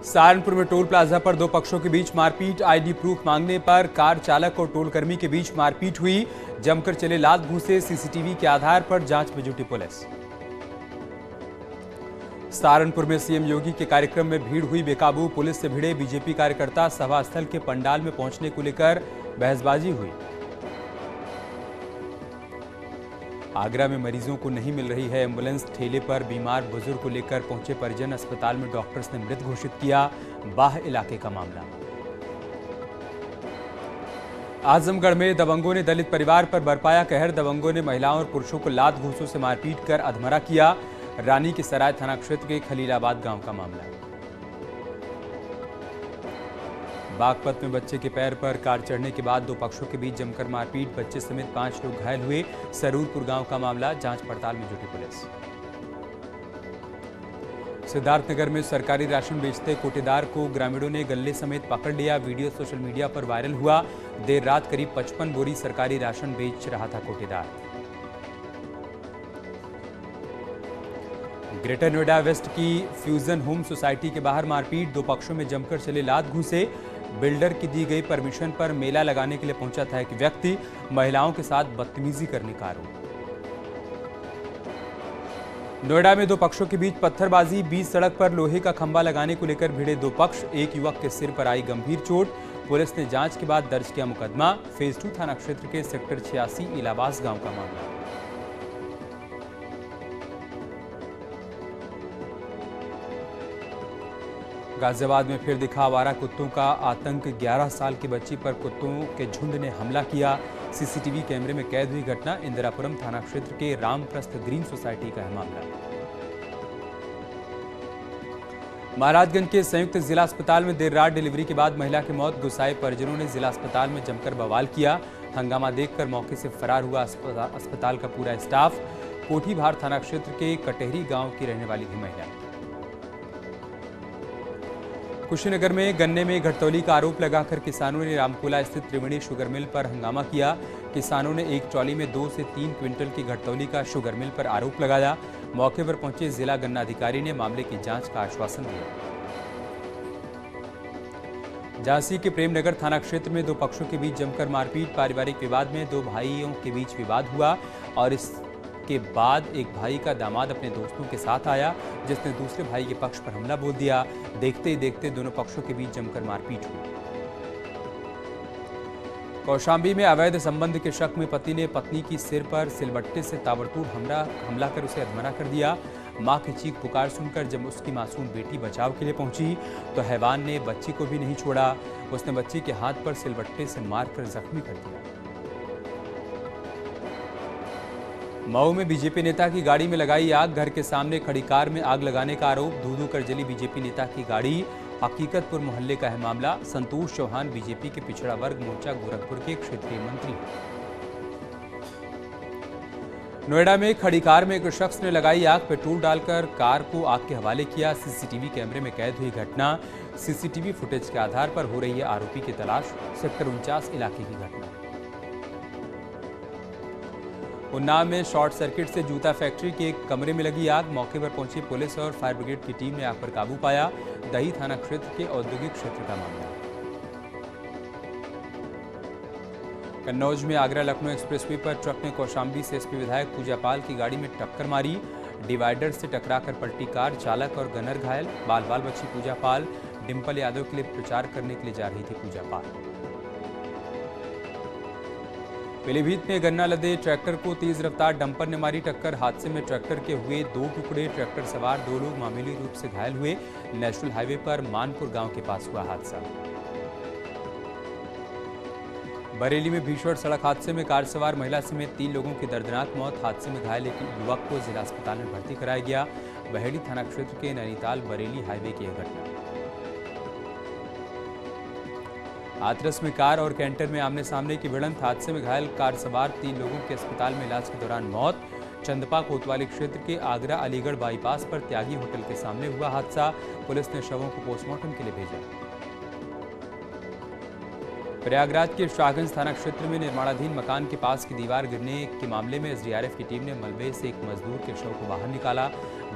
सहारनपुर में toll plaza पर दो पक्षों के बीच मारपीट। आईडी प्रूफ मांगने पर कार चालक और टोल कर्मी के बीच मारपीट हुई। जमकर चले लात घूंसे। सीसीटीवी के आधार पर जांच में जुटी पुलिस। सहारनपुर में सीएम योगी के कार्यक्रम में भीड़ हुई बेकाबू। पुलिस से भिड़े बीजेपी कार्यकर्ता। सभा स्थल के पंडाल में पहुंचने को लेकर बहसबाजी हुई। आगरा में मरीजों को नहीं मिल रही है एम्बुलेंस। ठेले पर बीमार बुजुर्ग को लेकर पहुंचे परिजन। अस्पताल में डॉक्टर्स ने मृत घोषित किया। बाह इलाके का मामला। आजमगढ़ में दबंगों ने दलित परिवार पर बरपाया कहर। दबंगों ने महिलाओं और पुरुषों को लात घूंसों से मारपीट कर अधमरा किया। रानी के सराय थाना क्षेत्र के खलीलाबाद गांव का मामला। बागपत में बच्चे के पैर पर कार चढ़ने के बाद दो पक्षों के बीच जमकर मारपीट। बच्चे समेत 5 लोग घायल हुए। सरूरपुर गांव का मामला। जांच पड़ताल में जुटी पुलिस। सिद्धार्थनगर में सरकारी राशन बेचते कोटेदार को ग्रामीणों ने गल्ले समेत पकड़ लिया। वीडियो सोशल मीडिया पर वायरल हुआ। देर रात करीब 55 बोरी सरकारी राशन बेच रहा था कोटेदार। ग्रेटर नोएडा वेस्ट की फ्यूजन होम सोसाइटी के बाहर मारपीट। दो पक्षों में जमकर चले लात घूंसे। बिल्डर की दी गई परमिशन पर मेला लगाने के लिए पहुंचा था एक व्यक्ति। महिलाओं के साथ बदतमीजी करने का आरोप। नोएडा में दो पक्षों के बीच पत्थरबाजी। बीच सड़क पर लोहे का खंभा लगाने को लेकर भिड़े दो पक्ष। एक युवक के सिर पर आई गंभीर चोट। पुलिस ने जांच के बाद दर्ज किया मुकदमा। फेज 2 थाना क्षेत्र के सेक्टर 86 इलाबास गांव का मामला। गाजियाबाद में फिर दिखा आवारा कुत्तों का आतंक। 11 साल की बच्ची पर कुत्तों के झुंड ने हमला किया। सीसीटीवी कैमरे में कैद हुई घटना। इंदिरापुरम थाना क्षेत्र के रामप्रस्थ ग्रीन सोसाइटी का है मामला। महाराजगंज के संयुक्त जिला अस्पताल में देर रात डिलीवरी के बाद महिला की मौत। गुस्साए परिजनों ने जिला अस्पताल में जमकर बवाल किया। हंगामा देखकर मौके से फरार हुआ अस्पताल का पूरा स्टाफ। कोठीभार थाना क्षेत्र के कटेहरी गांव की रहने वाली थी महिला। कुशीनगर में गन्ने में घटतौली का आरोप लगाकर किसानों ने रामकोला स्थित त्रिवेणी शुगर मिल पर हंगामा किया। किसानों ने एक ट्रॉली में 2 से 3 क्विंटल की घटतौली का शुगर मिल पर आरोप लगाया। मौके पर पहुंचे जिला गन्ना अधिकारी ने मामले की जांच का आश्वासन दिया। झांसी के प्रेमनगर थाना क्षेत्र में दो पक्षों के बीच जमकर मारपीट। पारिवारिक विवाद में दो भाइयों के बीच विवाद हुआ और इसके बाद एक भाई का दामाद अपने दोस्तों के साथ आया, जिसने दूसरे भाई के पक्ष पर हमला बोल दिया। देखते ही देखते दोनों पक्षों के बीच जमकर मारपीट हुई। कौशाम्बी में अवैध संबंध के शक में पति ने पत्नी की सिर पर सिलबट्टे से ताबड़तोड़ हमला कर उसे अधमरा कर दिया। मां की चीख पुकार सुनकर जब उसकी मासूम बेटी बचाव के लिए पहुंची तो हैवान ने बच्ची को भी नहीं छोड़ा। उसने बच्ची के हाथ पर सिलबट्टे से मारकर जख्मी कर दिया। मऊ में बीजेपी नेता की गाड़ी में लगाई आग। घर के सामने खड़ी कार में आग लगाने का आरोप। धू-धू कर जली बीजेपी नेता की गाड़ी। हकीकतपुर मोहल्ले का है मामला। संतोष चौहान बीजेपी के पिछड़ा वर्ग मोर्चा गोरखपुर के क्षेत्रीय मंत्री। नोएडा में खड़ी कार में एक शख्स ने लगाई आग। पेट्रोल डालकर कार को आग के हवाले किया। सीसीटीवी कैमरे में कैद हुई घटना। सीसीटीवी फुटेज के आधार पर हो रही है आरोपी की तलाश। सेक्टर 49 इलाके की घटना। उन्नाव में शॉर्ट सर्किट से जूता फैक्ट्री के एक कमरे में लगी आग। मौके पर पहुंची पुलिस और फायर ब्रिगेड की टीम ने आग पर काबू पाया। दही थाना क्षेत्र के औद्योगिक क्षेत्र का मामला। कन्नौज में आगरा लखनऊ एक्सप्रेसवे पर ट्रक ने कौशाम्बी से एसपी विधायक पूजा पाल की गाड़ी में टक्कर मारी। डिवाइडर से टकराकर पलटी कार। चालक और गनर घायल। बाल बाल बची पूजा पाल। डिंपल यादव के लिए प्रचार करने के लिए जा रही थी पूजा पाल। पीलीभीत में गन्ना लदे ट्रैक्टर को तेज रफ्तार डंपर ने मारी टक्कर। हादसे में ट्रैक्टर के हुए 2 टुकड़े। ट्रैक्टर सवार 2 लोग मामूली रूप से घायल हुए। नेशनल हाईवे पर मानपुर गांव के पास हुआ हादसा। बरेली में भीषण सड़क हादसे में कार सवार महिला समेत 3 लोगों की दर्दनाक मौत। हादसे में घायल एक युवक को जिला अस्पताल में भर्ती कराया गया। बहेड़ी थाना क्षेत्र के नैनीताल बरेली हाईवे की यह घटना। हाथरस में कार और कैंटर में आमने सामने की भिड़ंत। हादसे में घायल कार सवार 3 लोगों की अस्पताल में इलाज के दौरान मौत। चंदपा कोतवाली क्षेत्र के आगरा अलीगढ़ बाईपास पर त्यागी होटल के सामने हुआ हादसा। पुलिस ने शवों को पोस्टमार्टम के लिए भेजा। प्रयागराज के शाहगंज थाना क्षेत्र में निर्माणाधीन मकान के पास की दीवार गिरने के मामले में एसडीआरएफ की टीम ने मलबे से एक मजदूर के शव को बाहर निकाला।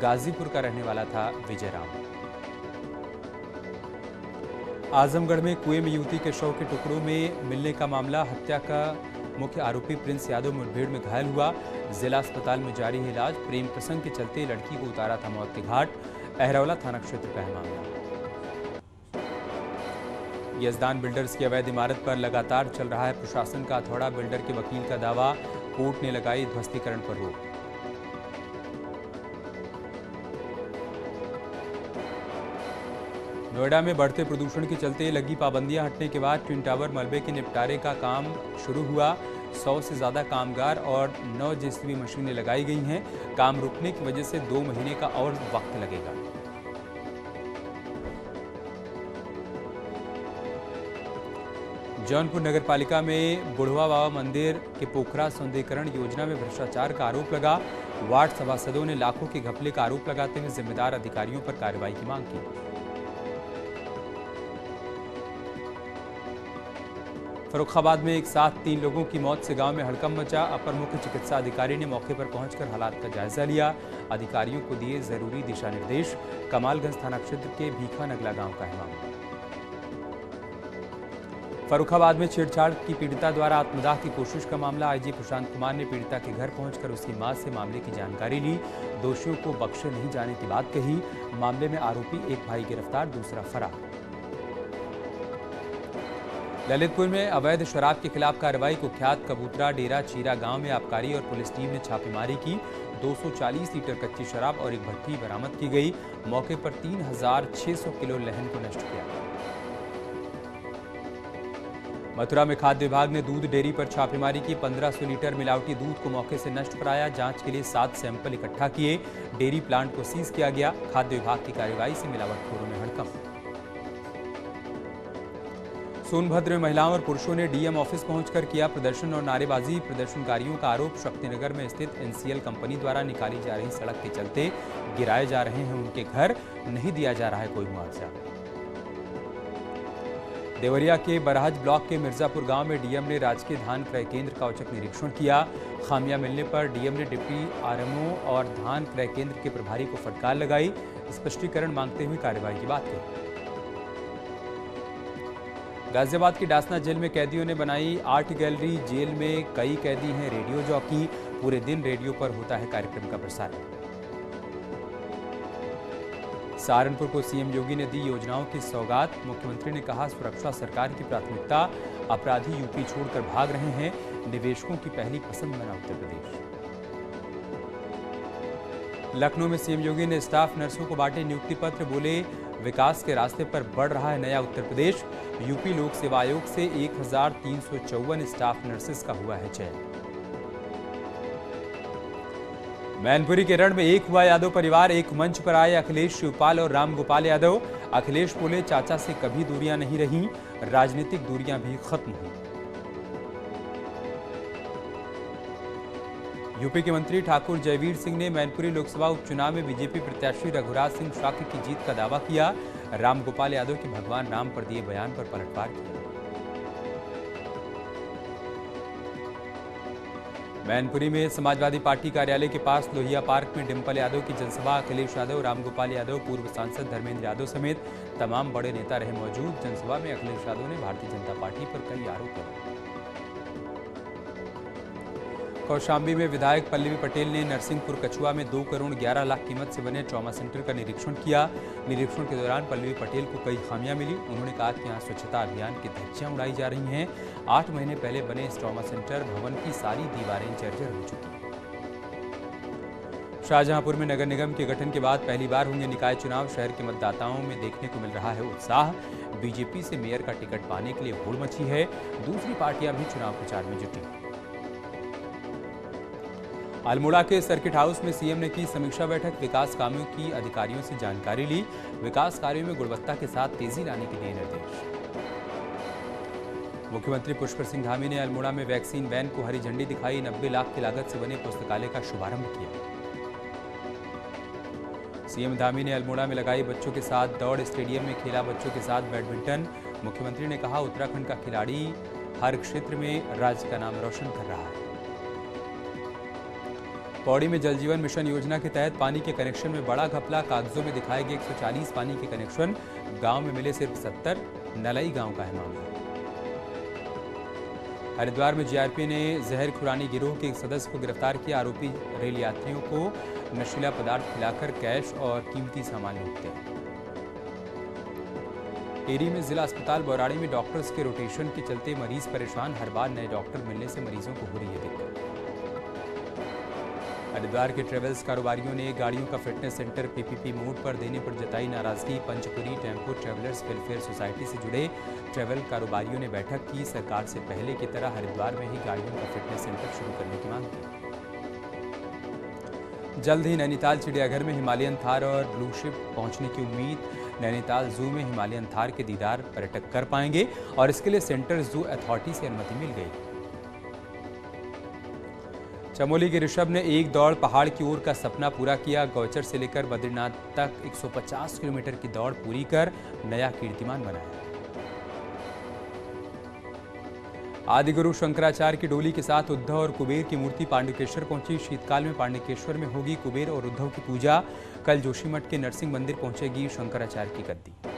गाजीपुर का रहने वाला था विजय राम। आजमगढ़ में कुएं में युवती के शव के टुकड़ों में मिलने का मामला, हत्या का मुख्य आरोपी प्रिंस यादव मुठभेड़ में घायल हुआ। जिला अस्पताल में जारी है इलाज। प्रेम प्रसंग के चलते लड़की को उतारा था मौत के घाट। अहरौला थाना क्षेत्र का है मामला। यजदान बिल्डर्स की अवैध इमारत पर लगातार चल रहा है प्रशासन का हथौड़ा। बिल्डर के वकील का दावा, कोर्ट ने लगाई ध्वस्तीकरण पर रोक। नोएडा में बढ़ते प्रदूषण के चलते लगी पाबंदियां हटने के बाद ट्विन टावर मलबे के निपटारे का काम शुरू हुआ। 100 से ज्यादा कामगार और 9 जेसीबी मशीनें लगाई गई हैं। काम रुकने की वजह से 2 महीने का और वक्त लगेगा। जौनपुर नगरपालिका में बुढ़वा बाबा मंदिर के पोखरा सौंदर्यीकरण योजना में भ्रष्टाचार का आरोप लगा। वार्ड सभासदों ने लाखों के घपले का आरोप लगाते हुए जिम्मेदार अधिकारियों पर कार्रवाई की मांग की। फर्रुखाबाद में एक साथ 3 लोगों की मौत से गांव में हड़कंप मचा। अपर मुख्य चिकित्सा अधिकारी ने मौके पर पहुंचकर हालात का जायजा लिया। अधिकारियों को दिए जरूरी दिशा निर्देश। कमालगंज थाना क्षेत्र के भीखा नगला गांव का है मामला। फर्रुखाबाद में छेड़छाड़ की पीड़िता द्वारा आत्मदाह की कोशिश का मामला। आईजी प्रशांत कुमार ने पीड़िता के घर पहुंचकर उसकी मां से मामले की जानकारी ली। दोषियों को बख्शे नहीं जाने की बात कही। मामले में आरोपी एक भाई गिरफ्तार, दूसरा फरार। ललितपुर में अवैध शराब के खिलाफ कार्रवाई। कुख्यात कबूतरा डेरा चीरा गांव में आबकारी और पुलिस टीम ने छापेमारी की। 240 लीटर कच्ची शराब और एक भट्टी बरामद की गई। मौके पर 3600 किलो लहन को नष्ट किया। मथुरा में खाद्य विभाग ने दूध डेयरी पर छापेमारी की। 1500 लीटर मिलावटी दूध को मौके से नष्ट कराया। जांच के लिए 7 सैंपल इकट्ठा किए। डेयरी प्लांट को सीज किया गया। खाद्य विभाग की कार्रवाई से मिलावटखोरों में हड़कंप। सोनभद्र में महिलाओं और पुरुषों ने डीएम ऑफिस पहुंचकर किया प्रदर्शन और नारेबाजी। प्रदर्शनकारियों का आरोप, शक्तिनगर में स्थित एनसीएल कंपनी द्वारा निकाली जा रही सड़क के चलते गिराए जा रहे हैं उनके घर, नहीं दिया जा रहा है कोई मुआवजा। देवरिया के बरहज ब्लॉक के मिर्जापुर गांव में डीएम ने राजकीय धान क्रय केंद्र का औचक निरीक्षण किया। खामियां मिलने पर डीएम ने डिप्टी आरएमओ और धान क्रय केंद्र के प्रभारी को फटकार लगाई। स्पष्टीकरण मांगते हुए कार्रवाई की बात कही। गाजियाबाद की डासना जेल में कैदियों ने बनाई आर्ट गैलरी। जेल में कई कैदी हैं रेडियो जॉकी। पूरे दिन रेडियो पर होता है कार्यक्रम का प्रसारण। सहारनपुर को सीएम योगी ने दी योजनाओं की सौगात। मुख्यमंत्री ने कहा, सुरक्षा सरकार की प्राथमिकता। अपराधी यूपी छोड़कर भाग रहे हैं। निवेशकों की पहली पसंद बना उत्तर प्रदेश। लखनऊ में सीएम योगी ने स्टाफ नर्सों को बांटे नियुक्ति पत्र। बोले, विकास के रास्ते पर बढ़ रहा है नया उत्तर प्रदेश। यूपी लोक सेवा आयोग से 1354 स्टाफ नर्सेस का हुआ है चयन। मैनपुरी के रण में एक हुआ यादव परिवार। एक मंच पर आए अखिलेश, शिवपाल और रामगोपाल यादव। अखिलेश बोले, चाचा से कभी दूरियां नहीं रहीं, राजनीतिक दूरियां भी खत्म हुई। यूपी के मंत्री ठाकुर जयवीर सिंह ने मैनपुरी लोकसभा उपचुनाव में बीजेपी प्रत्याशी रघुराज सिंह शाक्य की जीत का दावा किया। रामगोपाल यादव के भगवान राम पर दिए बयान पर पलटवार किया। मैनपुरी में समाजवादी पार्टी कार्यालय के पास लोहिया पार्क में डिंपल यादव की जनसभा। अखिलेश यादव, रामगोपाल यादव, पूर्व सांसद धर्मेंद्र यादव समेत तमाम बड़े नेता रहे मौजूद। जनसभा में अखिलेश यादव ने भारतीय जनता पार्टी पर कई आरोप लगाए। कौशाम्बी में विधायक पल्लवी पटेल ने नरसिंहपुर कछुआ में 2 करोड़ 11 लाख कीमत से बने ट्रॉमा सेंटर का निरीक्षण किया। निरीक्षण के दौरान पल्लवी पटेल को कई खामियां मिली। उन्होंने कहा कि यहां स्वच्छता अभियान की धज्जियां उड़ाई जा रही हैं। 8 महीने पहले बने इस ट्रॉमा सेंटर भवन की सारी दीवारें जर्जर हो चुकी हैं। शाहजहांपुर में नगर निगम के गठन के बाद पहली बार होंगे निकाय चुनाव। शहर के मतदाताओं में देखने को मिल रहा है उत्साह। बीजेपी से मेयर का टिकट पाने के लिए होड़ मची है। दूसरी पार्टियां भी चुनाव प्रचार में जुटी। अल्मोड़ा के सर्किट हाउस में सीएम ने की समीक्षा बैठक। विकास कामों की अधिकारियों से जानकारी ली। विकास कार्यों में गुणवत्ता के साथ तेजी लाने के दिए निर्देश। मुख्यमंत्री पुष्कर सिंह धामी ने अल्मोड़ा में वैक्सीन वैन को हरी झंडी दिखाई। 90 लाख की लागत से बने पुस्तकालय का शुभारंभ किया। सीएम धामी ने अल्मोड़ा में लगाई बच्चों के साथ दौड़। स्टेडियम में खेला बच्चों के साथ बैडमिंटन। मुख्यमंत्री ने कहा, उत्तराखंड का खिलाड़ी हर क्षेत्र में राज्य का नाम रोशन कर रहा है। पौड़ी में जल जीवन मिशन योजना के तहत पानी के कनेक्शन में बड़ा घपला। कागजों में दिखाए गए 140 पानी के कनेक्शन, गांव में मिले सिर्फ 70। नलई गांव का है मामला। हरिद्वार में जीआरपी ने जहर खुरानी गिरोह के एक सदस्य को गिरफ्तार किया। आरोपी रेल यात्रियों को नशीला पदार्थ खिलाकर कैश और कीमती सामान लूटते हैं। टिहरी में जिला अस्पताल बौराड़ी में डॉक्टर्स के रोटेशन के चलते मरीज परेशान। हर बार नए डॉक्टर मिलने से मरीजों को हो रही है दिक्कत। हरिद्वार के ट्रेवल्स कारोबारियों ने गाड़ियों का फिटनेस सेंटर पीपीपी मोड पर देने पर जताई नाराजगी। Panchpuri tempo travellers welfare society से जुड़े ट्रेवल कारोबारियों ने बैठक की। सरकार से पहले की तरह हरिद्वार में ही गाड़ियों का फिटनेस सेंटर शुरू करने की मांग की। जल्द ही नैनीताल चिड़ियाघर में हिमालयन थार और ब्लू शिप पहुंचने की उम्मीद। नैनीताल जू में हिमालयन थार के दीदार पर्यटक कर पाएंगे और इसके लिए सेंट्रल जू अथॉरिटी से अनुमति मिल गई। चमोली के ऋषभ ने एक दौड़ पहाड़ की ओर का सपना पूरा किया। गौचर से लेकर बद्रीनाथ तक 150 किलोमीटर की दौड़ पूरी कर नया कीर्तिमान बनाया। आदिगुरु शंकराचार्य की डोली के साथ उद्धव और कुबेर की मूर्ति पांडुकेश्वर पहुंची। शीतकाल में पांडुकेश्वर में होगी कुबेर और उद्धव की पूजा। कल जोशीमठ के नरसिंह मंदिर पहुंचेगी शंकराचार्य की गद्दी।